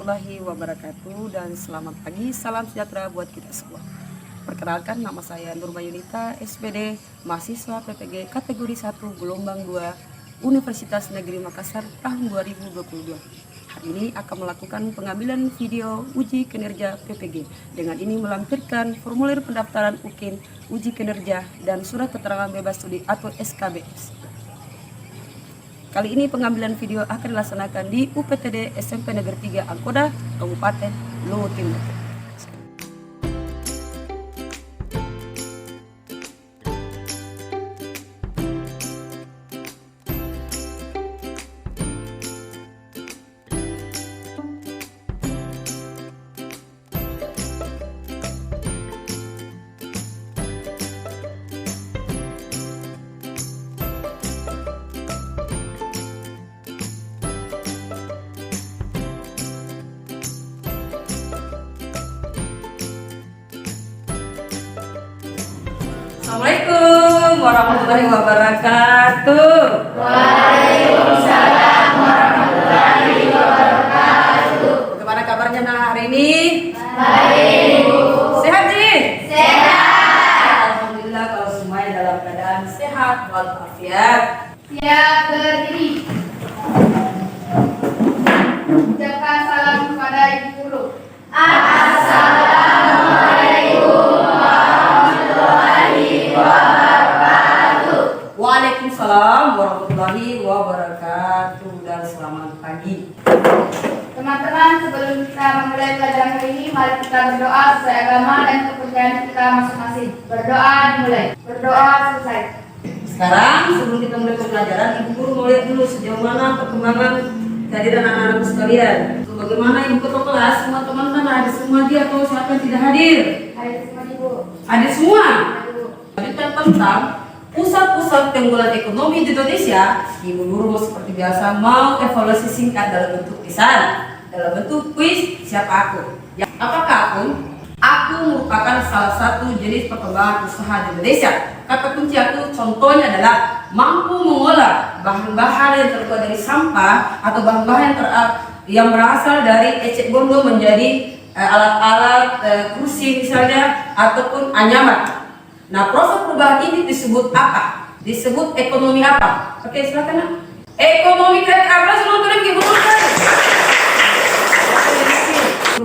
warahmatullahi wabarakatuh, dan selamat pagi, salam sejahtera buat kita semua. Perkenalkan, nama saya Nurma Yunita, SPD, mahasiswa PPG kategori 1 gelombang 2 Universitas Negeri Makassar tahun 2022. Hari ini akan melakukan pengambilan video uji kinerja PPG. Dengan ini melampirkan formulir pendaftaran UKIN, uji kinerja, dan surat keterangan bebas studi atau SKBS. Kali ini pengambilan video akan dilaksanakan di UPTD SMP Negeri 3 Angkoda, Kabupaten Luwu Timur. Assalamualaikum warahmatullahi wabarakatuh. Waalaikumsalam warahmatullahi wabarakatuh. Gimana kabarnya hari ini? Baik. Sehat sih? Sehat. Alhamdulillah kalau semuanya dalam keadaan sehat walafiat. Siap berdiri. Ucapkan salam kepada ibu guru. Assalamualaikum warahmatullahi wabarakatuh. Waalaikumsalam warahmatullahi wabarakatuh, dan selamat pagi. Teman-teman, sebelum kita memulai pelajaran kali ini, mari kita berdoa sesuai agama dan kepercayaan kita masing-masing. Berdoa dimulai. Berdoa selesai. Sekarang sebelum kita mulai pembelajaran, ibu guru mau lihat dulu sejauh mana perkembangan kehadiran anak-anakku sekalian. Bagaimana ibu ketua kelas, semua teman-teman hadir semua dia atau siapa yang tidak hadir? Hadir semua ibu. Hadir semua. Ibu. Lanjutkan tentang pusat-pusat keunggulan ekonomi di Indonesia. Ibu guru mau seperti biasa mau evaluasi singkat dalam bentuk lisan, dalam bentuk kuis. Siapa aku? Ya, apakah aku? Aku merupakan salah satu jenis perkembangan usaha di Indonesia. Kata kunci aku contohnya adalah mampu mengolah bahan-bahan yang terbuat dari sampah atau bahan-bahan yang berasal dari ecek gondok menjadi alat-alat kursi misalnya ataupun anyaman. Nah, proses perubahan ini disebut apa? Disebut ekonomi apa? Oke, silakan nak. Ekonomi kreatif apa? Nonton ibu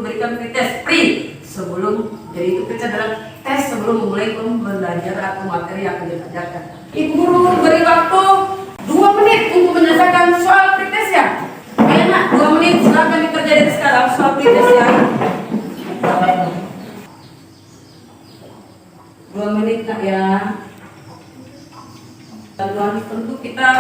berikan free test free sebelum, jadi itu kita adalah tes sebelum memulai pembelajaran atau materi yang akan diajarkan. Ibu guru beri waktu 2 menit untuk menyelesaikan soal free test ya. Enak, 2 menit silakan dikerjain sekarang soal free test ya. 2 menit nak ya. Dan tentu kita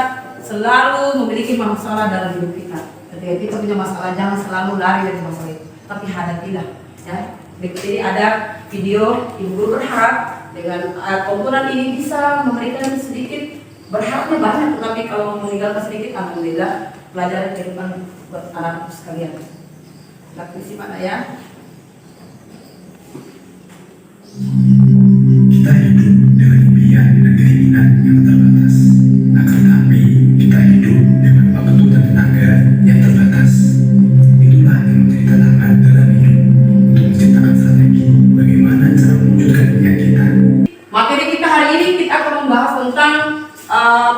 selalu memiliki masalah dalam hidup kita. Ketika kita punya masalah, jangan selalu lari dari masalah itu, tapi hadapilah ya. Berikut ini ada video. Ibu guru berharap dengan komponen ini bisa memberikan sedikit, berharapnya banyak, tetapi kalau meninggalkan sedikit, alhamdulillah pelajaran ke depan buat anak-anak sekalian. Kita isi mana ya? Kita hidup dengan impian dan keinginan yang terbatas. Akan tetapi kita hidup dengan waktu dan tenaga yang terbatas. Itulah yang menjadi tantangan dalam hidup untuk menciptakan strategi bagaimana cara mewujudkan impian kita. Materi kita hari ini kita akan membahas tentang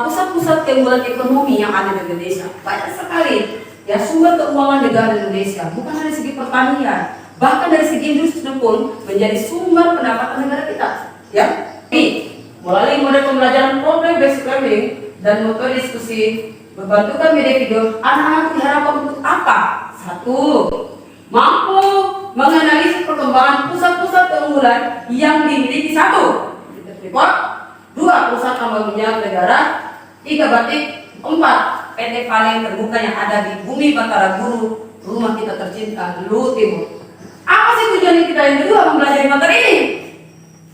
pusat-pusat keunggulan ekonomi yang ada di Indonesia. Banyak sekali ya sumber keuangan negara Indonesia, bukan dari segi pertanian, bahkan dari segi industri pun menjadi sumber pendapatan negara kita. Ya, melalui model pembelajaran problem basic learning dan metode diskusi berbantukan media video, anak-anak diharapkan untuk apa? 1. Mampu menganalisis perkembangan pusat-pusat keunggulan yang dimiliki. 1. Report. 2. Pusat tambang minyak negara. 3. Batik. 4. PT paling terbuka yang ada di bumi Batara Guru, rumah kita tercinta Luwu Timur. Apa sih tujuan kita yang kedua mempelajari materi ini?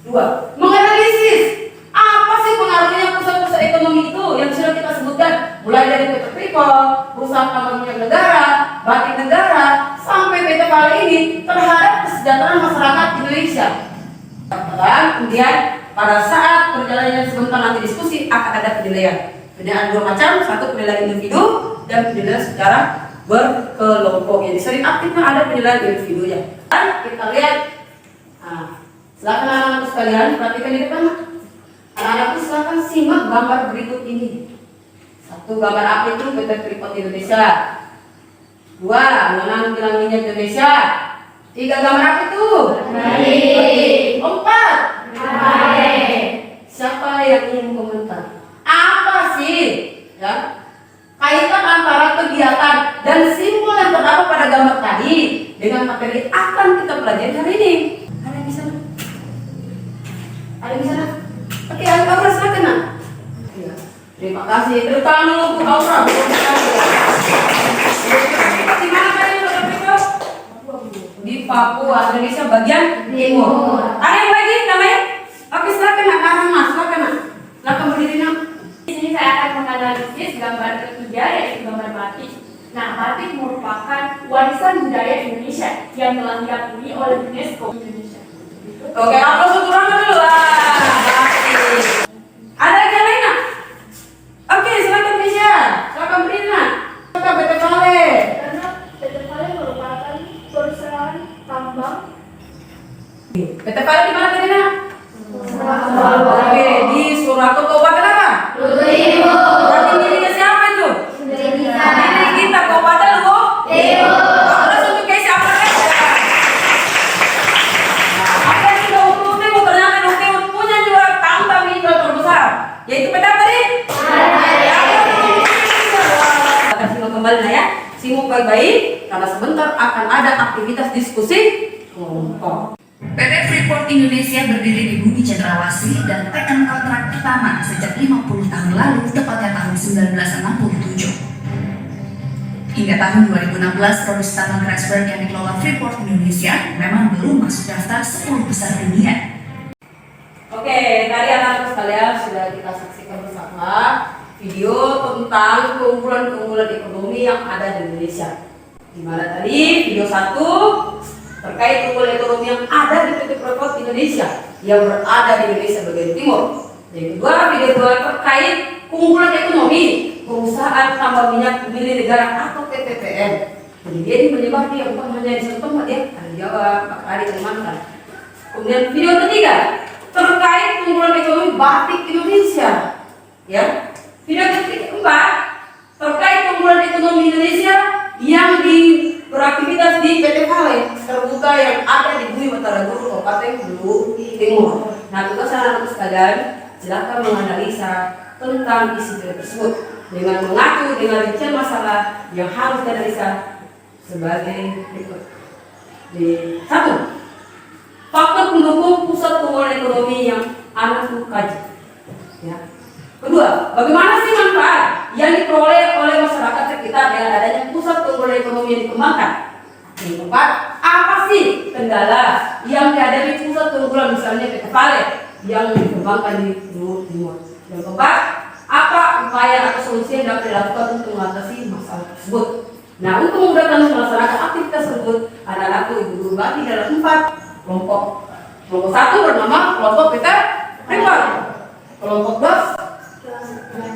2. Menganalisis apa sih pengaruhnya pusat-pusat ekonomi itu yang sudah kita sebutkan, mulai dari PT Freeport, perusahaan tambang minyak negara, batik negara, sampai PT Pal ini terhadap kesejahteraan masyarakat Indonesia. Dan kemudian pada saat perjalanannya sebentar nanti diskusi akan ada penilaian. Penilaian 2 macam, 1 penilaian individu dan penilaian secara berkelompok. Jadi sering aktifnya ada penilaian individunya. Dan kita lihat, silakan anak-anak sekalian perhatikan di depan. Anak-anakku silakan simak gambar berikut ini. 1, gambar apa itu? PT Freeport Indonesia. 2, mengenang kilang minyak Indonesia. 3, gambar apa itu? 4. Siapa yang ingin komentar? Apa sih ya kaitan antara kegiatan dan simbol yang terdapat pada gambar tadi dengan materi akan kita pelajari hari ini? Ada yang bisa? Ada yang bisa? Oke, Aura silakan nak. Ya, terima kasih. Tepuk tangan dulu untuk Aura. Di mana tadi itu? Di Papua, Indonesia bagian timur. Ada yang lagi namanya? Oke, silakan nak. Mas, silakan nak. Silakan berdiri nak. Di sini saya akan menganalisis gambar ketiga yaitu gambar batik. Nah, batik merupakan warisan budaya Indonesia yang telah diakui oleh UNESCO Indonesia. Oke, aplaus untuk Rama dulu. Batik. Ada lagi yang lain nak? Oke, silakan Misha. Silakan berdiri nak. Silakan PT Vale. Karena PT Vale merupakan perusahaan tambang. PT Vale di mana tadi nak? Oke, di Surakarta Kabupaten apa? Berarti dirinya siapa itu? Diri kita Kabupaten Luwu Terus untuk kayak siapa kan? Apa yang sudah Luwu Timur ternyata Luwu Timur punya juga tambang mineral terbesar, yaitu PT apa tadi? Kita simak kembali lah ya. Simak baik-baik karena sebentar akan ada aktivitas diskusi kelompok. PT Freeport Indonesia berdiri di Bumi Cendrawasih dan tekan kontrak pertama sejak 50 tahun lalu, tepatnya tahun 1967. Hingga tahun 2016, produksi tambang Grasberg yang dikelola Freeport Indonesia memang belum masuk daftar 10 besar dunia. Oke, tadi anak-anak sekalian sudah kita saksikan bersama video tentang keunggulan-keunggulan ekonomi yang ada di Indonesia. Di mana tadi video 1 terkait keunggulan ekonomi yang ada di PT Freeport Indonesia yang berada di Indonesia bagian timur. Yang kedua, video 2 terkait keunggulan ekonomi perusahaan tambang minyak milik negara atau PTPN. Jadi dia menyebar dia bukan hanya di satu tempat ya, ada di Jawa, ada di Kalimantan. Kemudian video ketiga terkait keunggulan ekonomi batik Indonesia. Ya, video keempat terkait keunggulan ekonomi Indonesia yang beraktivitas di PT Vale terbuka yang ada di Bumi Batara Guru Kabupaten Luwu Timur. Nah, tugas anak-anak sekalian silakan menganalisa tentang isi video tersebut dengan mengacu dengan rincian masalah yang harus dianalisa sebagai berikut. Di 1. Faktor pendukung pusat pemulihan ekonomi yang anak kaji. Ya. Kedua, bagaimana sih manfaat yang diperoleh oleh masyarakat sekitar dengan adanya pusat pemulihan ekonomi yang dikembangkan? Yang keempat, apa sih kendala yang dihadapi pusat keunggulan misalnya PT Vale yang dikembangkan di Luwu Timur? Yang keempat, apa upaya atau solusi yang dapat dilakukan untuk mengatasi masalah tersebut? Nah, untuk memudahkan melaksanakan aktivitas tersebut, anak-anakku ibu guru bagi dalam 4 kelompok. Kelompok 1 bernama kelompok PT Freeport. Kelompok 2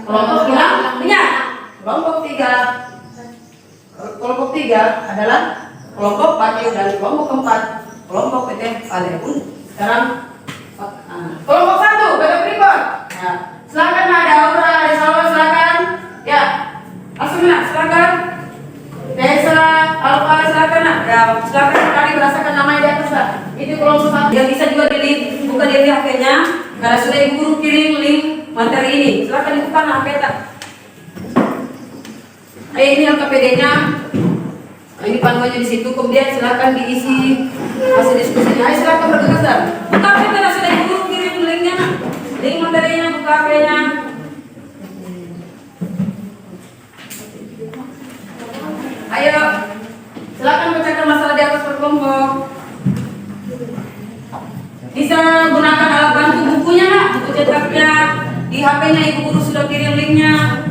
kelompok kilang minyak. Kelompok 3 adalah kelompok batik dan kelompok 4 kelompok PT Vale. Sekarang kelompok 1 PT Freeport. Nah, silakan ada Aura, ada Salwa, silakan. Ya, Asmina, silakan. Desa, Alfa, silakan. Ya, silakan kali berasakan namanya di atas lah. Itu kelompok 1 yang bisa juga buka di HP-nya karena sudah ibu guru kirim link materi ini. Silakan dibuka HP-nya. Ini LKPD-nya. Ini panduannya di situ. Kemudian silakan diisi hasil diskusinya. Ayo silakan bergegas dah. Buka HP-nya, sudah ibu guru kirim linknya. Link materinya, buka HP-nya. Ayo, silakan bacakan masalah di atas per kelompok. Bisa gunakan alat bantu bukunya, buku cetaknya. Di HP-nya ibu guru sudah kirim linknya.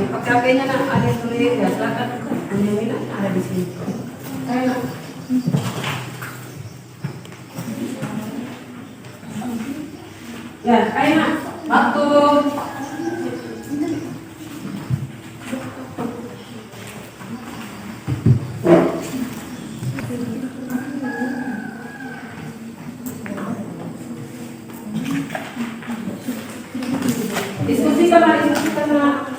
Pakai HP-nya nak, ada yang tulis ya, silakan. Ini ada di sini. Ayo. Ya, ayo nak. Waktu. Diskusikan lah, diskusikan lah.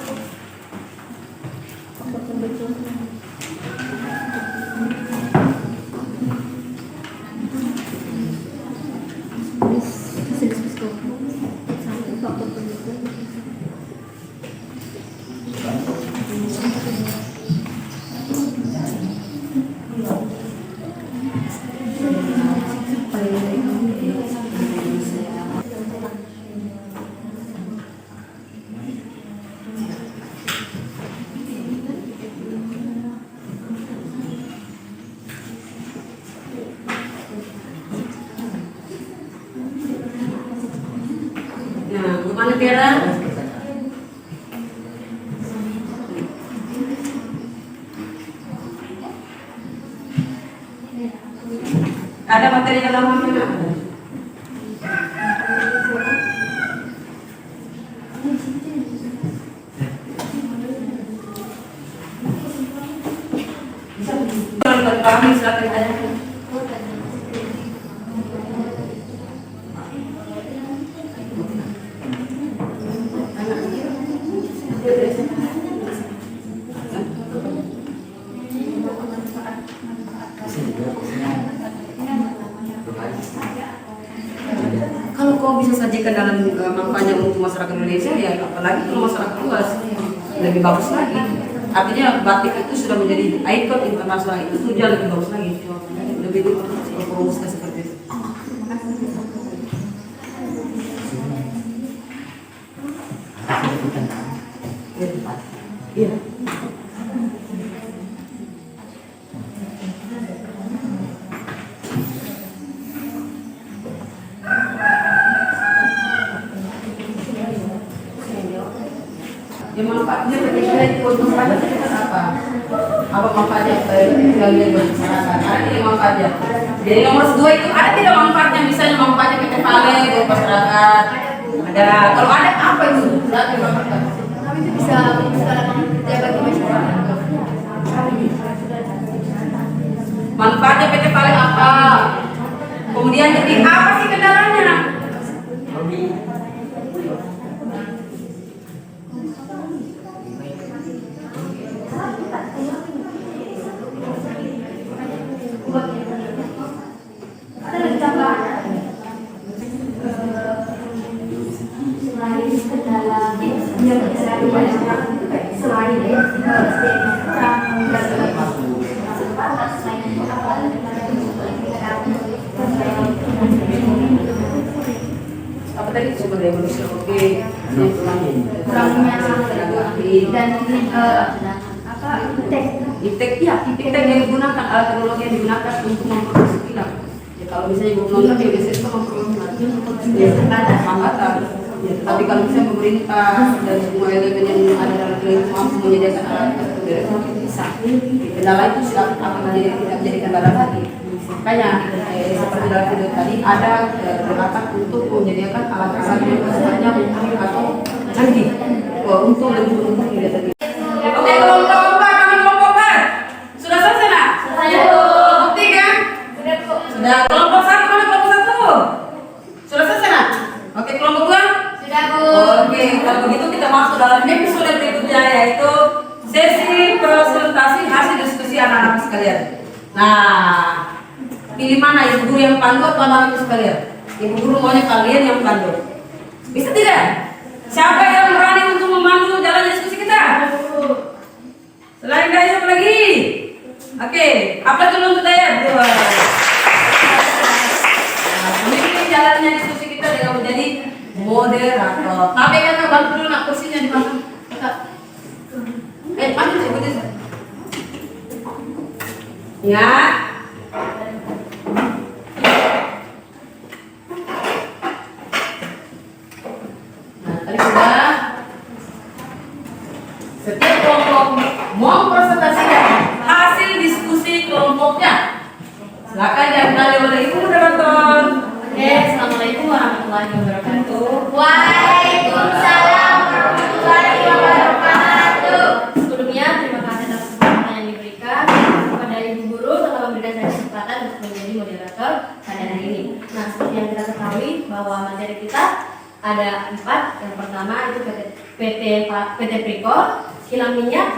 Nah, kemana Tiara? Ada materi dalam mana? Kami silakan tanyakan. Kalau kau bisa sajikan dalam manfaatnya untuk masyarakat Indonesia, ya apalagi kalau masyarakat luas lebih bagus lagi. Artinya batik itu sudah menjadi ikon internasional, itu sudah lebih bagus lagi. Lebih dipromosikan seperti itu. Iya. Yang manfaatnya ketika itu untuk masyarakat itu apa? Apa manfaatnya kalian bermasyarakat? Ada tidak manfaatnya? Jadi nomor 2 itu ada tidak manfaatnya? Misalnya manfaatnya PT Pale buat masyarakat. Ada. Kalau ada apa itu? Berarti manfaat. Kami itu bisa kerja bagi masyarakat. Manfaatnya PT Pale apa? Kemudian jadi apa sih kendalanya? Apa tadi sumber daya manusia? Oke, Kurangnya dan iptek ya, iptek yang digunakan, alat teknologi yang digunakan untuk memproduksi film. Ya, kalau misalnya belum nonton ya biasanya itu memproduksi hambatan. Ya, tapi kalau misalnya pemerintah dan semua elemen yang ada dalam film itu mampu menyediakan alat itu dari bisa. Kendala itu sudah akan menjadi tidak menjadi kendala lagi. Makanya seperti dalam video tadi ada gerakan untuk menyediakan alat-alat yang sebanyak atau canggih untuk lebih menunjang diri tadi. Oke, kelompok 4, kami kelompok 4. Sudah selesai nak? Sudah. Bukti kan? Sudah. Kelompok 1 mana kelompok 1? Sudah selesai nak? Oke, kelompok 2? Sudah, Bu. Oke, kalau begitu kita masuk dalam episode berikutnya, yaitu sesi presentasi hasil diskusi anak-anak sekalian. Nah, pilih mana, ibu guru yang pandu atau anak-anak sekalian? Ibu guru maunya kalian yang pandu. Bisa tidak? Siapa yang berani untuk memandu jalan diskusi kita? Selain dari siapa lagi? Oke, apa dulu untuk Dayat? Nah, ini jalannya diskusi kita dengan menjadi moderator. Tapi kan bantu dulu nak kursinya di mana? Pandu sih, betul. Ya. Nah, tadi sudah. Setiap kelompok mempresentasikan hasil diskusi kelompoknya. Silakan diambil oleh Ibu moderator. Oke, assalamualaikum warahmatullahi wabarakatuh. Waalaikumsalam. menjadi moderator pada hari ini. Nah, seperti yang kita ketahui bahwa materi kita ada 4. Yang pertama itu PT Prikor, Kilang Minyak,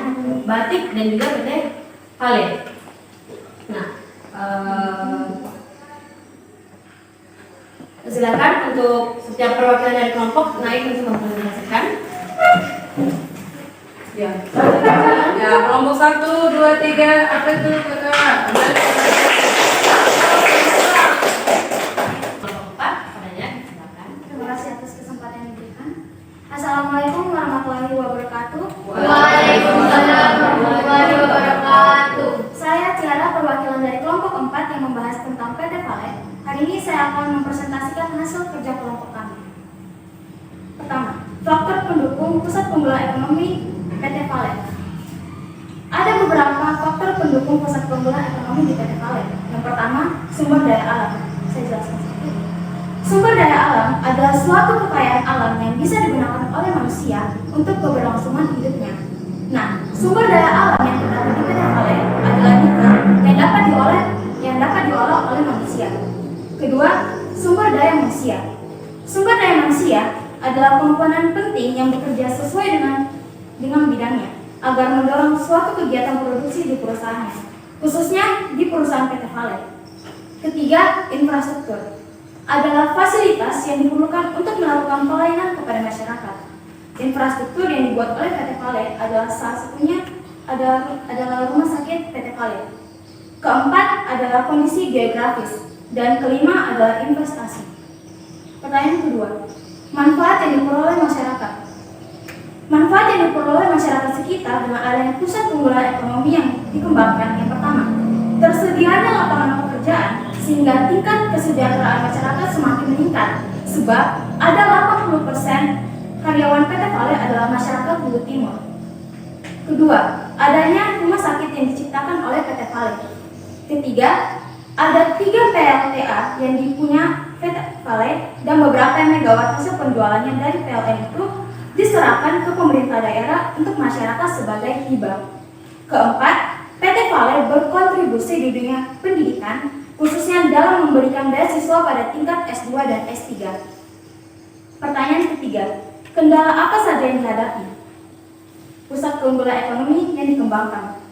Batik, dan juga PT Vale. Nah, silakan untuk setiap perwakilan dari kelompok naik untuk mempresentasikan. Ya, ya kelompok 1, 2, 3, apa itu kakak? Kelompok 4, padanya silakan. Terima kasih atas kesempatan yang diberikan. Assalamualaikum warahmatullahi wabarakatuh. Waalaikumsalam warahmatullahi wabarakatuh. Saya Tiara, perwakilan dari kelompok 4 yang membahas tentang PT Vale. Hari ini saya akan mempresentasikan hasil kerja kelompok kami. Pertama, faktor pendukung pusat penggerak ekonomi PT Vale. Ada beberapa faktor pendukung pusat penggerak ekonomi di PT Vale. Yang pertama, sumber daya alam. Saya jelaskan sedikit. Sumber daya alam adalah suatu kekayaan alam yang bisa digunakan oleh manusia untuk keberlangsungan hidupnya. Nah, sumber daya alam yang terdapat di PT Vale adalah nikel yang dapat diolah oleh manusia. Kedua, sumber daya manusia. Sumber daya manusia adalah komponen penting yang bekerja sesuai dengan bidangnya agar mendorong suatu kegiatan produksi di perusahaannya, khususnya di perusahaan PT Vale. Ketiga, infrastruktur adalah fasilitas yang diperlukan untuk melakukan pelayanan kepada masyarakat. Infrastruktur yang dibuat oleh PT Vale adalah salah satunya adalah rumah sakit PT Vale. Keempat adalah kondisi geografis dan kelima adalah investasi. Pertanyaan kedua, manfaat yang diperoleh masyarakat. Manfaat yang diperoleh masyarakat sekitar dengan adanya pusat penggerak ekonomi yang dikembangkan. Yang pertama, tersedianya lapangan pekerjaan sehingga tingkat kesejahteraan masyarakat semakin meningkat sebab ada 80% karyawan PT Vale adalah masyarakat Bulu Timur. Kedua, adanya rumah sakit yang diciptakan oleh PT Vale. Ketiga, ada 3 PLTA yang dipunya PT Vale dan beberapa megawatt hasil penjualannya dari PLN itu diserahkan ke pemerintah daerah untuk masyarakat sebagai hibah. Keempat, PT Vale berkontribusi di dunia pendidikan, khususnya dalam memberikan beasiswa pada tingkat S2 dan S3. Pertanyaan ketiga, kendala apa saja yang dihadapi pusat penggerak ekonomi yang dikembangkan?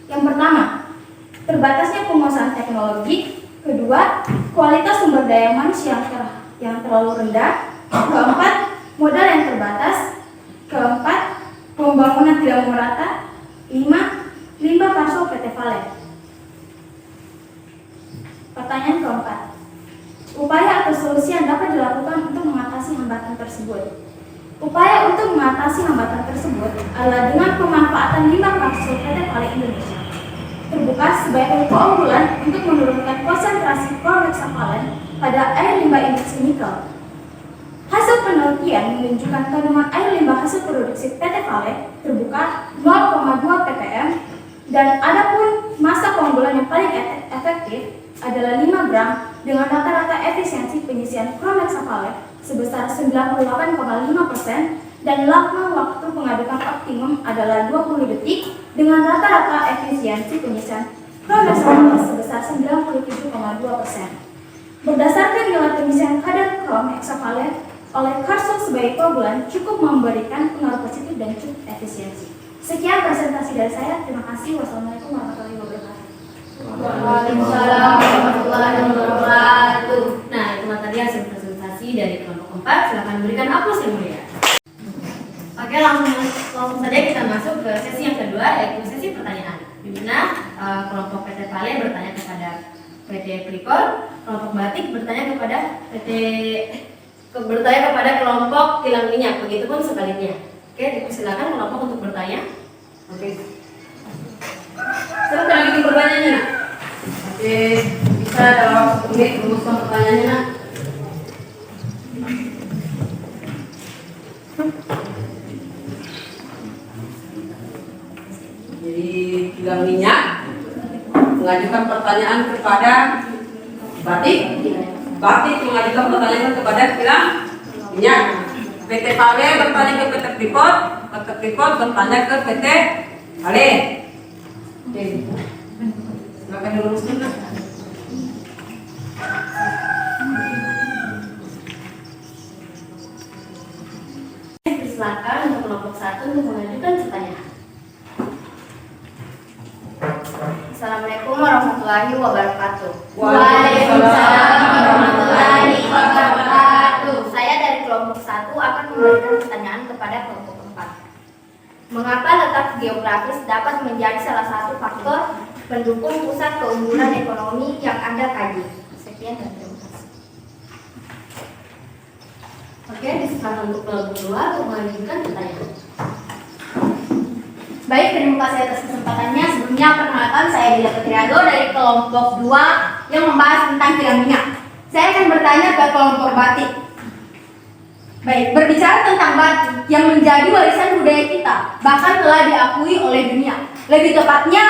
Yang pertama, terbatasnya penguasaan teknologi. Kedua, kualitas sumber daya manusia yang terlalu rendah. Keempat, modal yang terbatas. Keempat, pembangunan tidak merata. 5, limbah palsu PT Vale. Pertanyaan keempat, upaya atau solusi yang dapat dilakukan untuk mengatasi hambatan tersebut. Upaya untuk mengatasi hambatan tersebut adalah dengan pemanfaatan limbah palsu PT Vale Indonesia terbuka sebagai keunggulan untuk menurunkan konsentrasi chlorhexafalen pada air limbah industri nikel. Hasil penelitian menunjukkan kandungan air limbah hasil produksi PT Vale terbuka 0,2 ppm dan adapun massa keunggulan yang paling efektif adalah 5 gram dengan rata-rata efisiensi penyisian chlorhexafalen sebesar 98,5% dan lama waktu pengadukan optimum adalah 20 detik dengan rata-rata efisiensi penyisian chlorhexafalen sebesar 97,2%. Berdasarkan nilai penyisian kadar chlorhexafalen oleh Carlson sebagai koagulan cukup memberikan pengaruh positif dan cukup efisiensi. Sekian presentasi dari saya. Terima kasih. Wassalamualaikum warahmatullahi wabarakatuh. Waalaikumsalam warahmatullahi wabarakatuh. Nah, itulah tadi hasil presentasi dari kelompok 4. Silakan berikan aplaus yang mulia. Oke, langsung saja kita masuk ke sesi yang kedua, yaitu sesi pertanyaan. Di mana kelompok PT Vale bertanya kepada PT Prikor, kelompok Batik bertanya kepada kelompok Kilang Minyak. Begitupun sebaliknya. Oke, silakan kelompok untuk bertanya. Oke. Silakan lagi pertanyaannya, nak. Oke, bisa dalam waktu 1 menit rumuskan pertanyaannya, nak. Jadi Kilang Minyak mengajukan pertanyaan kepada Batik. Batik mengajukan pertanyaan kepada Kilang Minyak. PT Vale bertanya ke PT Freeport, PT Freeport bertanya ke PT Vale. Oke. Silakan diluruskan, Nak. warahmatullahi wabarakatuh. Waalaikumsalam warahmatullahi wabarakatuh. Saya dari kelompok 1 akan memberikan pertanyaan kepada kelompok 4. Mengapa letak geografis dapat menjadi salah satu faktor pendukung pusat keunggulan ekonomi yang Anda kaji? Sekian dan terima kasih. Oke, disilakan untuk kelompok 2 untuk melanjutkan pertanyaan. Baik, terima kasih atas kesempatannya. Sebelumnya perkenalkan, saya Dila Petriado dari kelompok 2 yang membahas tentang kilang minyak. Saya akan bertanya ke kelompok batik. Baik, berbicara tentang batik yang menjadi warisan budaya kita, bahkan telah diakui oleh dunia. Lebih tepatnya,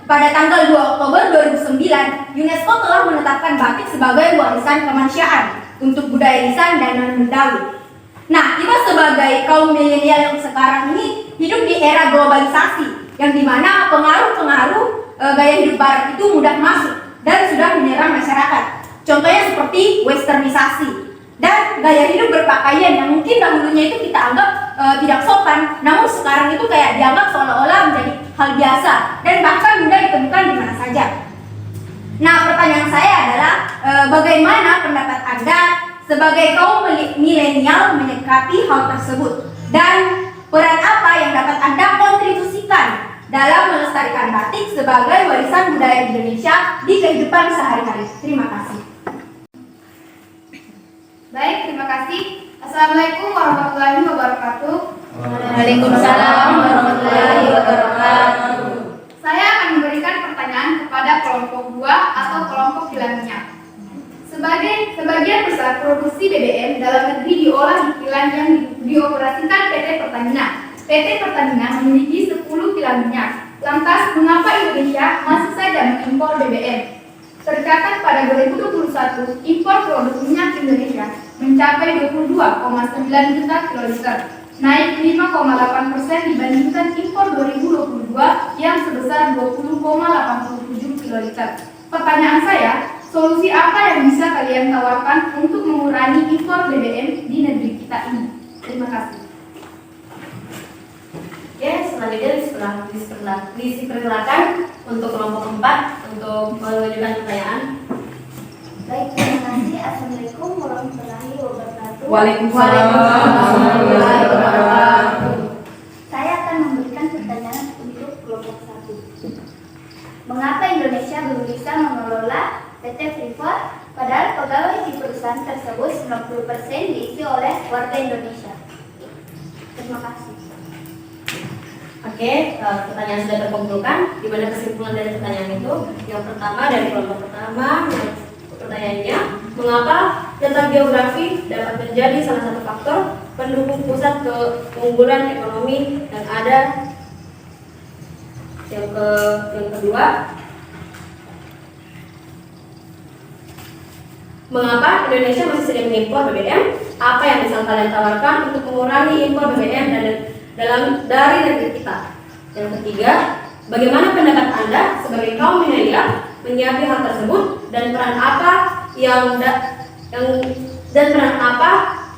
pada tanggal 2 Oktober 2009, UNESCO telah menetapkan batik sebagai warisan kemanusiaan untuk budaya lisan dan non-Betawi. Nah, kita sebagai kaum milenial yang sekarang ini hidup di era globalisasi, yang dimana pengaruh-pengaruh gaya hidup barat itu mudah masuk dan sudah menyerang masyarakat. Contohnya seperti westernisasi dan gaya hidup berpakaian yang mungkin dahulunya itu kita anggap tidak sopan, namun sekarang itu kayak dianggap seolah-olah menjadi hal biasa dan bahkan mudah ditemukan di mana saja. Nah, pertanyaan saya adalah bagaimana pendapat Anda sebagai kaum milenial menyikapi hal tersebut, dan peran apa yang dapat Anda kontribusikan dalam melestarikan batik sebagai warisan budaya Indonesia di kehidupan sehari-hari? Terima kasih. Baik, terima kasih. Assalamualaikum warahmatullahi wabarakatuh. Waalaikumsalam warahmatullahi wabarakatuh. Saya akan memberikan pertanyaan kepada kelompok 2 atau kelompok kilang minyak. Sebagian besar produksi BBM dalam negeri diolah di kilang yang dioperasikan PT Pertamina. PT Pertamina memiliki 10 kilang minyak. Lantas, mengapa Indonesia masih saja mengimpor BBM? Tercatat pada 2021, impor produk minyak Indonesia mencapai 22,9 juta kiloliter, naik 5,8% dibandingkan impor 2022 yang sebesar 20,87 kiloliter. Pertanyaan saya, solusi apa yang bisa kalian tawarkan untuk mengurangi impor BBM di negeri kita ini? Terima kasih. Oke, selanjutnya dipersilakan untuk kelompok 4 untuk mengajukan pertanyaan. Baik, terima kasih. Assalamualaikum warahmatullahi wabarakatuh. Waalaikumsalam warahmatullahi wabarakatuh. Saya akan memberikan pertanyaan untuk kelompok 1. Mengapa Indonesia belum bisa mengelola PT Freeport, padahal pegawai di perusahaan tersebut 90% diisi oleh warga Indonesia? Terima kasih. Oke, pertanyaan sudah terkumpulkan. Di mana kesimpulan dari pertanyaan itu? Yang pertama dari kelompok pertama, pertanyaannya, mengapa letak geografi dapat menjadi salah satu faktor pendukung pusat keunggulan ekonomi yang ada? Yang kedua, mengapa Indonesia masih sering mengimpor BBM? Apa yang bisa kalian tawarkan untuk mengurangi impor BBM dari negeri kita? Yang ketiga, bagaimana pendapat Anda sebagai kaum milenial menyiapi hal tersebut, dan peran apa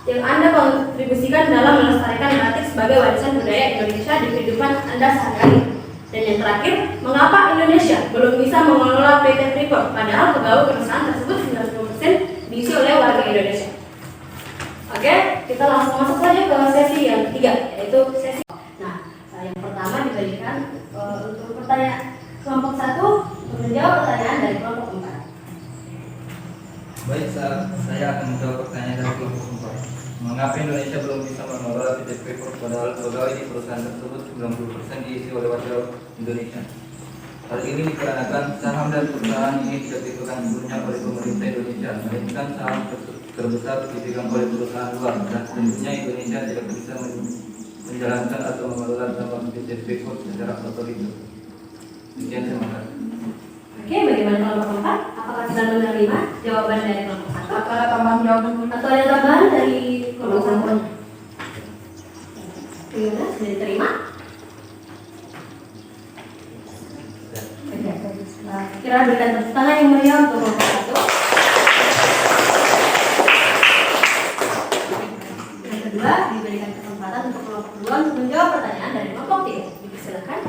yang Anda kontribusikan dalam melestarikan batik sebagai warisan budaya Indonesia di kehidupan Anda sehari-hari? Dan yang terakhir, mengapa Indonesia belum bisa mengelola PT Freeport padahal pegawai perusahaan tersebut 90% diisi oleh warga Indonesia? Oke, kita langsung masuk saja ke sesi yang ketiga, yaitu sesi. Nah, yang pertama diberikan untuk pertanyaan kelompok 1 untuk menjawab pertanyaan dari kelompok 4. Baik, saya akan menjawab pertanyaan dari kelompok 4. Mengapa Indonesia belum bisa mengelola PT Freeport padahal pegawai di perusahaan tersebut 90% diisi oleh warga Indonesia? Hal ini dikarenakan saham dan perusahaan ini tidak dipegang sepenuhnya oleh pemerintah Indonesia, melainkan saham terbesar dipegang oleh perusahaan luar, dan tentunya Indonesia tidak bisa menjalankan atau mengelola tambang PT Freeport secara otoriter. Sekian, terima kasih. Oke, bagaimana kelompok 4? Apakah sudah menerima jawaban dari kelompok 1? Apa ada tambahan jawaban? Atau ada tambahan dari kelompok 1? Gimana? Sudah diterima? Kira berikan tepuk tangan yang meriah untuk kelompok 1. Yang kedua, diberikan kesempatan untuk kelompok 2 untuk menjawab pertanyaan dari kelompok 3. Silakan.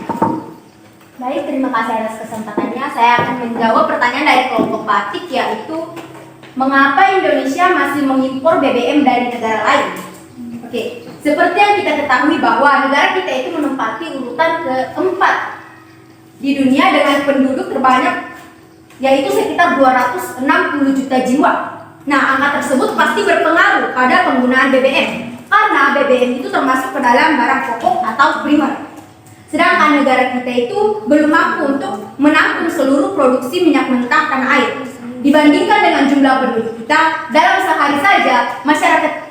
Baik, terima kasih atas kesempatannya. saya akan menjawab pertanyaan dari kelompok batik, yaitu mengapa Indonesia masih mengimpor BBM dari negara lain? Oke, seperti yang kita ketahui bahwa negara kita itu menempati urutan keempat di dunia dengan penduduk terbanyak, yaitu sekitar 260 juta jiwa. Nah, angka tersebut pasti berpengaruh pada penggunaan BBM, karena BBM itu termasuk ke dalam barang pokok atau primer. Sedangkan negara kita itu belum mampu untuk menampung seluruh produksi minyak mentah tanah air. Dibandingkan dengan jumlah penduduk kita, dalam sehari saja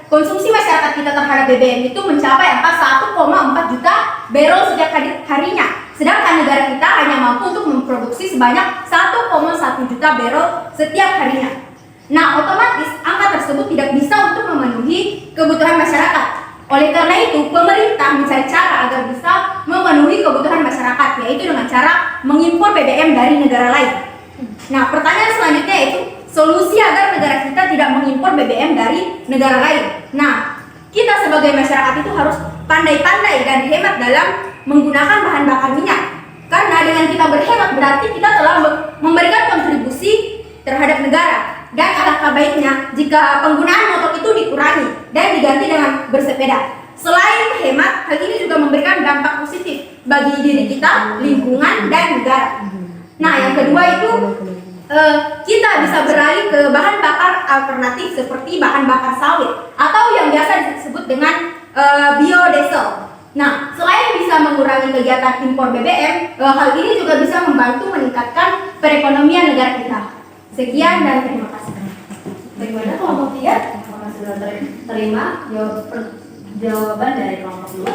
konsumsi masyarakat kita terhadap BBM itu mencapai angka 1,4 juta barrel setiap harinya. Sedangkan negara kita hanya mampu untuk memproduksi sebanyak 1,1 juta barrel setiap harinya. Nah, otomatis angka tersebut tidak bisa untuk memenuhi kebutuhan masyarakat. Oleh karena itu, pemerintah mencari cara agar bisa memenuhi kebutuhan masyarakat, yaitu dengan cara mengimpor BBM dari negara lain. Nah, pertanyaan selanjutnya yaitu solusi agar negara kita tidak mengimpor BBM dari negara lain. Nah, kita sebagai masyarakat itu harus pandai-pandai dan hemat dalam menggunakan bahan bakar minyak. Karena dengan kita berhemat berarti kita telah memberikan kontribusi terhadap negara. Dan alangkah baiknya jika penggunaan motor itu dikurangi dan diganti dengan bersepeda. Selain hemat, hal ini juga memberikan dampak positif bagi diri kita, lingkungan, dan negara. Nah, yang kedua itu kita bisa beralih ke bahan bakar alternatif seperti bahan bakar sawit atau yang biasa disebut dengan biodiesel. Nah, selain bisa mengurangi kegiatan impor BBM, hal ini juga bisa membantu meningkatkan perekonomian negara kita. Sekian dan terima kasih. Bagaimana kelompok 3? Apakah sudah terima jawaban dari kelompok 2?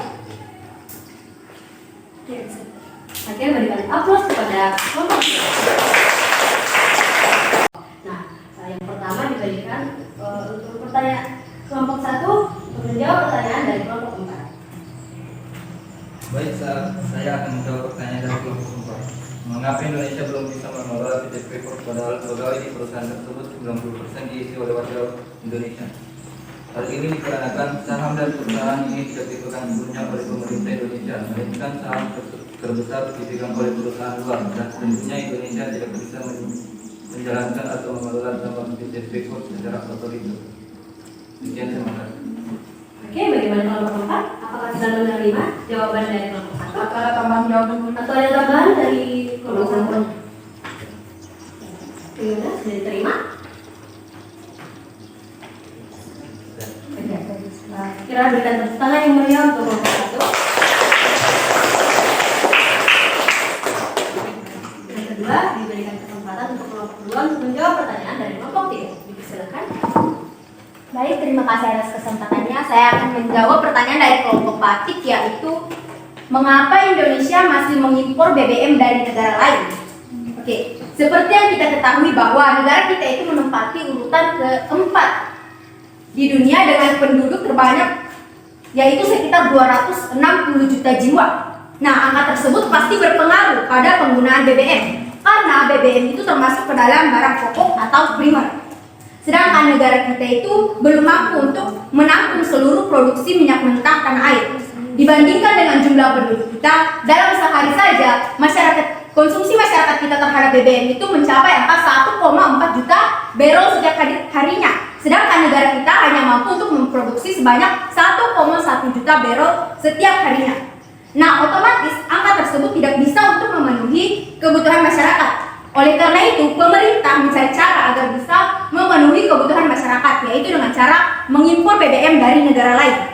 Oke, berikan aplaus kepada kelompok 3. Nah, yang pertama diberikan untuk pertanyaan kelompok 1 untuk menjawab pertanyaan dari kelompok 4. Baik, saya akan menjawab pertanyaan dari kelompok 4. Mengapa Indonesia belum bisa mengelola PT Freeport padahal pegawai di perusahaan tersebut 90% diisi oleh warga Indonesia? Hal ini dikarenakan saham dan perusahaan ini tidak dipegang sepenuhnya oleh pemerintah Indonesia, melainkan saham terbesar dipegang oleh perusahaan luar, dan tentunya Indonesia tidak bisa menjalankan atau mengelola tambang PT Freeport secara otoriter. Sekian, terima kasih. Oke, bagaimana kelompok 4? Apakah sudah menerima jawaban dari kelompok 1? Apakah ada tambahan jawaban? Atau ada tambahan dari kelompok 1? Bagaimana? Sudah diterima? Kira berikan tepuk tangan yang meriah untuk kelompok 1. Yang kedua, diberikan kesempatan untuk kelompok 2 untuk menjawab pertanyaan dari kelompok 3. Dipersilakan. Baik, terima kasih atas kesempatannya. Saya akan menjawab pertanyaan dari kelompok batik, yaitu mengapa Indonesia masih mengimpor BBM dari negara lain? Oke, seperti yang kita ketahui bahwa negara kita itu menempati urutan keempat di dunia dengan penduduk terbanyak, yaitu sekitar 260 juta jiwa. Nah, angka tersebut pasti berpengaruh pada penggunaan BBM, karena BBM itu termasuk ke dalam barang pokok atau primer. Sedangkan negara kita itu belum mampu untuk menampung seluruh produksi minyak mentah tanah air. Dibandingkan dengan jumlah penduduk kita, dalam sehari saja konsumsi masyarakat kita terhadap BBM itu mencapai angka 1,4 juta barrel setiap harinya. Sedangkan negara kita hanya mampu untuk memproduksi sebanyak 1,1 juta barrel setiap harinya. Nah, otomatis angka tersebut tidak bisa untuk memenuhi kebutuhan masyarakat. Oleh karena itu, pemerintah mencari cara agar bisa memenuhi kebutuhan masyarakat, yaitu dengan cara mengimpor BBM dari negara lain.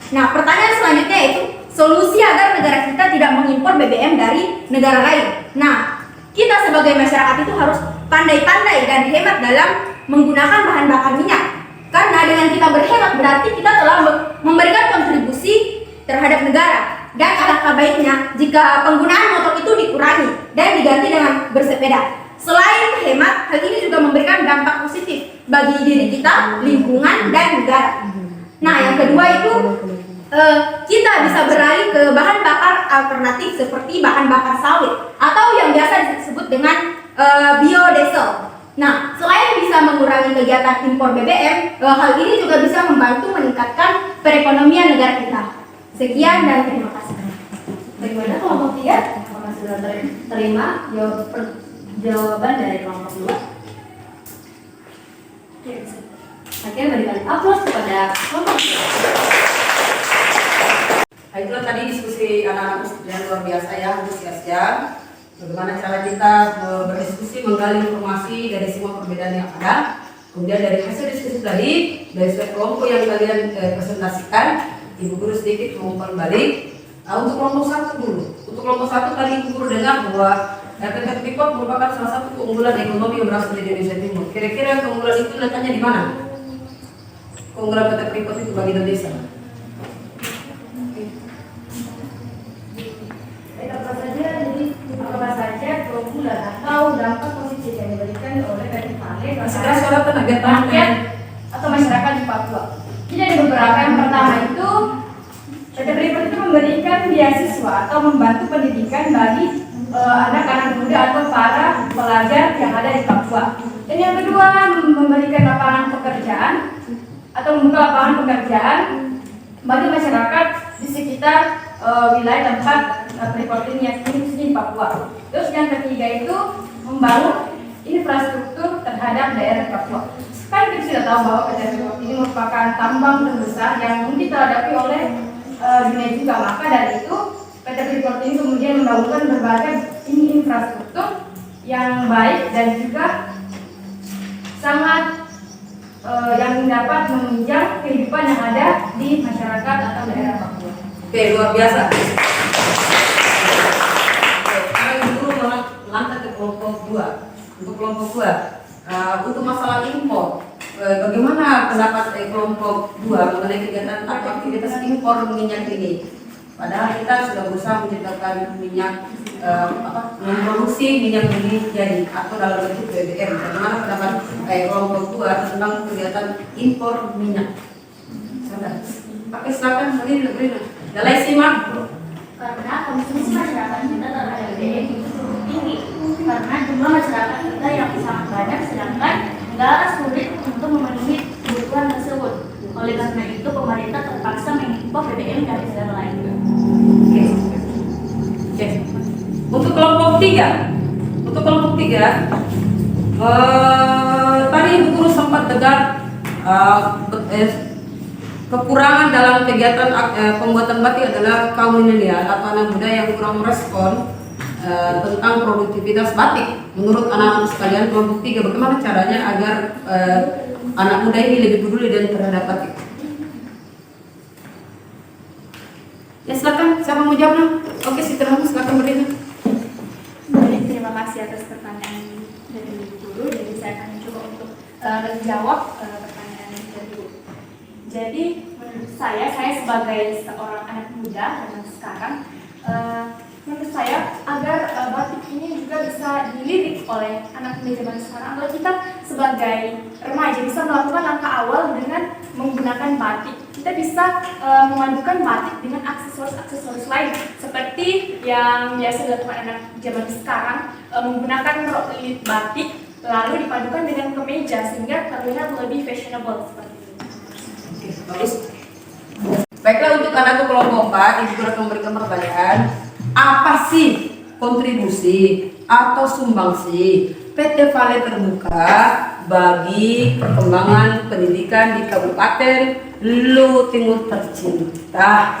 Nah, pertanyaan selanjutnya yaitu solusi agar negara kita tidak mengimpor BBM dari negara lain. Nah, kita sebagai masyarakat itu harus pandai-pandai dan hemat dalam menggunakan bahan bakar minyak. Karena dengan kita berhemat berarti kita telah memberikan kontribusi terhadap negara. Dan alangkah baiknya jika penggunaan motor itu dikurangi dan diganti dengan bersepeda. Selain hemat, hal ini juga memberikan dampak positif bagi diri kita, lingkungan, dan negara. Nah, yang kedua itu kita bisa beralih ke bahan bakar alternatif seperti bahan bakar sawit atau yang biasa disebut dengan biodiesel. Nah, selain bisa mengurangi kegiatan impor BBM, hal ini juga bisa membantu meningkatkan perekonomian negara kita. Sekian dan terima kasih. Bagaimana kelompok 3? Apakah sudah terima jawaban dari kelompok 2? Oke, berikan aplaus kepada kelompok 2. Nah, itulah tadi diskusi anak-anak yang luar biasa ya, antusias ya. Bagaimana cara kita berdiskusi, menggali informasi dari semua perbedaan yang ada. Kemudian dari hasil diskusi tadi, dari setiap kelompok yang kalian presentasikan, Ibu Guru sedikit mengumpan balik. Untuk kelompok 1 dulu. Untuk kelompok 1 tadi Ibu Guru dengar bahwa PT Freeport merupakan salah satu keunggulan ekonomi yang berasal dari Indonesia Timur. Kira-kira keunggulan itu letaknya di mana? Keunggulan PT Freeport itu bagi Indonesia. Apa saja keunggulan atau dampak positif yang diberikan oleh PT Vale Sekarang suara tenaga rakyat atau masyarakat di Papua. Jadi ada beberapa. Yang pertama itu PT Freeport itu memberikan beasiswa atau membantu pendidikan bagi anak-anak muda atau para pelajar yang ada di Papua. Dan yang kedua memberikan lapangan pekerjaan atau membuka lapangan pekerjaan bagi masyarakat di sekitar wilayah tempat Freeport ini yang di Papua. Terus yang ketiga itu membangun infrastruktur terhadap daerah Papua. Kan kita sudah tahu bahwa PT Freeport ini merupakan tambang terbesar yang mungkin terhadapi oleh dunia juga. Maka dari itu PT Freeport ini kemudian membangunkan berbagai infrastruktur yang baik dan juga sangat yang dapat menunjang kehidupan yang ada di masyarakat atau daerah Papua. Oke, luar biasa. Sekarang Ibu Guru melangkah ke kelompok 2. Untuk kelompok 2, untuk masalah impor, bagaimana pendapat kelompok 2 mengenai kegiatan atau aktivitas impor minyak ini? Padahal kita sudah berusaha menciptakan minyak, memproduksi minyak ini jadi atau dalam bentuk BBM. Bagaimana pendapat kelompok 2 tentang kegiatan impor minyak? Pakai silakan, beri. Dalai simak. Karena konsumsi masyarakat kita terhadap BBM itu cukup tinggi karena jumlah masyarakat kita yang sangat banyak, sedangkan negara sulit untuk memenuhi kebutuhan tersebut. Oleh karena itu pemerintah terpaksa mengimpor BBM dari negara lain. Oke. Untuk kelompok 3, tadi Ibu Guru sempat dengar kekurangan dalam kegiatan pembuatan batik adalah kaum milenial atau anak muda yang kurang merespon tentang produktivitas batik. Menurut anak-anak sekalian kelompok 3, bagaimana caranya agar anak muda ini lebih peduli dan terhadap batik? Ya silakan, siapa mau jawab? Oke, silakan beri. Baik, terima kasih atas pertanyaan dari Ibu Guru. Jadi saya akan mencoba untuk menjawab pertanyaan dari Ibu. Jadi menurut saya sebagai seorang anak muda zaman sekarang, menurut saya agar batik ini juga bisa dilirik oleh anak muda zaman sekarang, agar kita sebagai remaja bisa melakukan langkah awal dengan menggunakan batik. Kita bisa memadukan batik dengan aksesoris lain seperti yang biasa dilakukan anak zaman sekarang, menggunakan rok lilit batik lalu dipadukan dengan kemeja sehingga terlihat lebih fashionable seperti itu. Oke, bagus. Baiklah, untuk anak kelompok 4, Ibu akan memberikan pertanyaan. Apa sih kontribusi atau sumbangsi PT Vale Terbuka bagi perkembangan pendidikan di Kabupaten Lu Timur tercinta?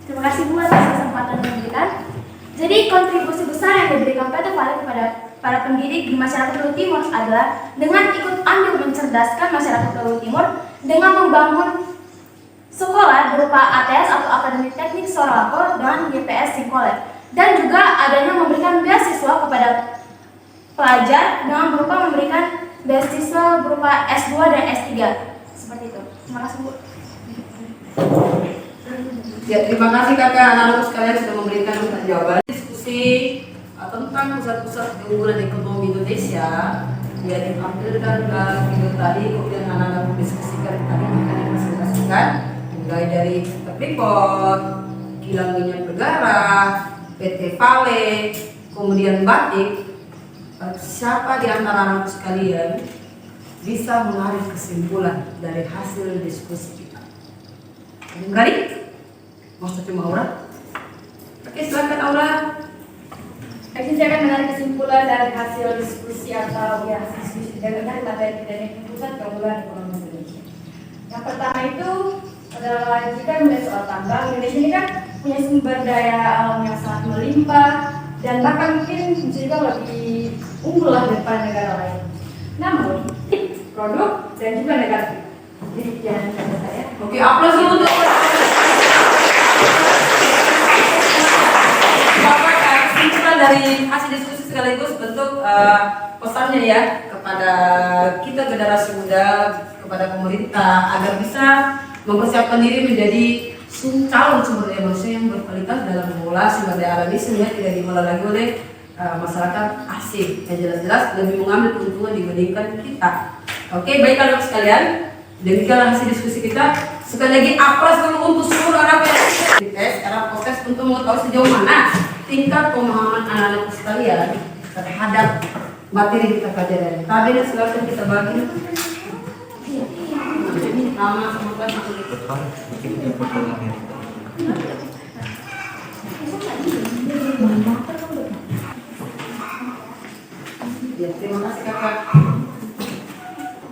Terima kasih Bu atas kesempatan yang diberikan. Jadi kontribusi besar yang diberikan PT Vale kepada para pendidik di masyarakat Lu Timur adalah dengan ikut andil mencerdaskan masyarakat Lu Timur dengan membangun sekolah berupa ATS atau Akademi Teknik Sorolapo dan YPS Singkolet, dan juga adanya memberikan beasiswa kepada pelajar dengan berupa memberikan beasiswa berupa S2 dan S3 seperti itu. Terima kasih Bu. Ya, terima kasih kakak anak-anak sekalian sudah memberikan jawaban. Diskusi tentang pusat-pusat keunggulan ekonomi Indonesia yang ditampilkan dalam video tadi, kemudian anak-anak diskusikan tadi akan dipresentasikan mulai dari Freeport, kilang minyak negara, PT Vale, kemudian batik. Siapa di antara anak sekalian bisa menarik kesimpulan dari hasil diskusi kita? Berani? Mau cuma Aura? Oke, silakan Aura. Jadi saya akan menarik kesimpulan dari hasil diskusi atau ya diskusi dengan materi dari pusat keunggulan ekonomi Indonesia. Yang pertama itu adalah jika mengenai soal tambang, Indonesia ini kan punya sumber daya alam yang sangat melimpah dan bahkan mungkin bisa juga lebih unggul lah daripada negara lain. Namun produk dan juga negatif. Demikian kata saya. Oke, aplaus dulu untuk Bapak. Kesimpulan dari hasil diskusi sekaligus bentuk pesannya ya kepada kita generasi muda, kepada pemerintah agar bisa mempersiapkan diri menjadi calon sumber daya manusia yang berkualitas dalam mengolah sumber daya alam ini sehingga tidak dimolah lagi oleh masyarakat asing yang jelas-jelas lebih mengambil keuntungan dibandingkan kita. Oke, baik kalau sekalian, demikianlah hasil diskusi kita. Sekali lagi aplaus dulu untuk seluruh anak yang dites era proses untuk mengetahui sejauh mana tingkat pemahaman anak-anak sekalian terhadap materi kita pelajari. Tadi silakan kita bagi nama semoga aku ikut. Ya, terima kasih kakak.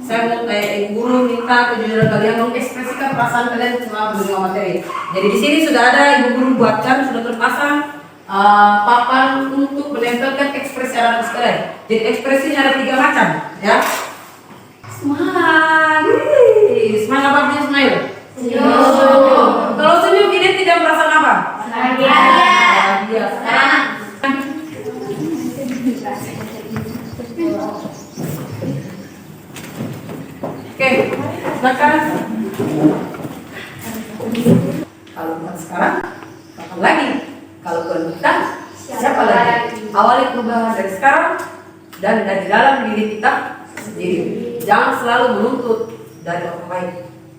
Saya mau Ibu Guru minta kejujuran kalian mengekspresikan perasaan kalian selama menerima materi. Jadi di sini sudah ada Ibu Guru buatkan, sudah terpasang papan untuk menempelkan ekspresi anak sekalian. Jadi ekspresinya ada 3 macam, ya. Semangat, semangat apa artinya smile? Senyum. Kalau senyum ini tidak perasaan apa? Bahagia. Sekarang. Oke, silakan. Kalau bukan sekarang, kapan lagi? Kalau bukan kita, siapa lagi? Awali perubahan dari sekarang dan dari dalam diri kita sendiri. Jangan selalu menuntut dari orang lain.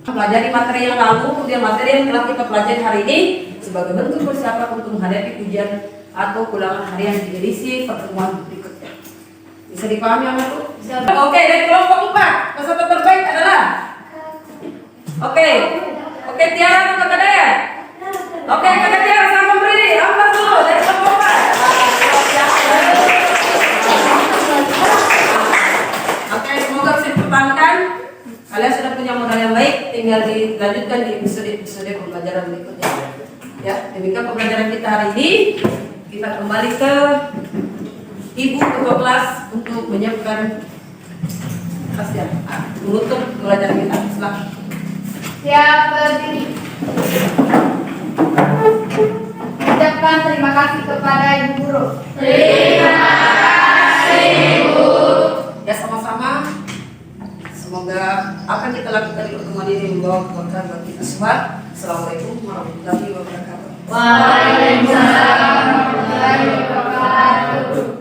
Pelajari materi yang lalu, kemudian materi yang telah kita pelajari hari ini sebagai bentuk persiapan untuk menghadapi ujian atau ulangan harian di edisi pertemuan berikutnya. Bisa dipahami apa itu? Oke, dari kelompok 4 peserta terbaik adalah Oke, Tiara atau Kakak Daya? Oke, Kakak Tiara sama berdiri. Ambil dulu dari kelompok 4. Oke, semoga bisa dipertahankan. Kalian sudah punya modal yang baik, tinggal dilanjutkan di episode pembelajaran berikutnya. Ya, demikian pembelajaran kita hari ini. Kita kembali ke Ibu Ketua Kelas untuk menyiapkan menutup pembelajaran kita. Silakan. Siap berdiri. Ucapkan terima kasih kepada Ibu Guru. Terima kasih, Ibu. Ya, sama-sama. Semoga apa yang kita lakukan di pertemuan ini membawa keberkahan bagi kita semua. Assalamualaikum warahmatullahi wabarakatuh. Waalaikumsalam warahmatullahi wabarakatuh.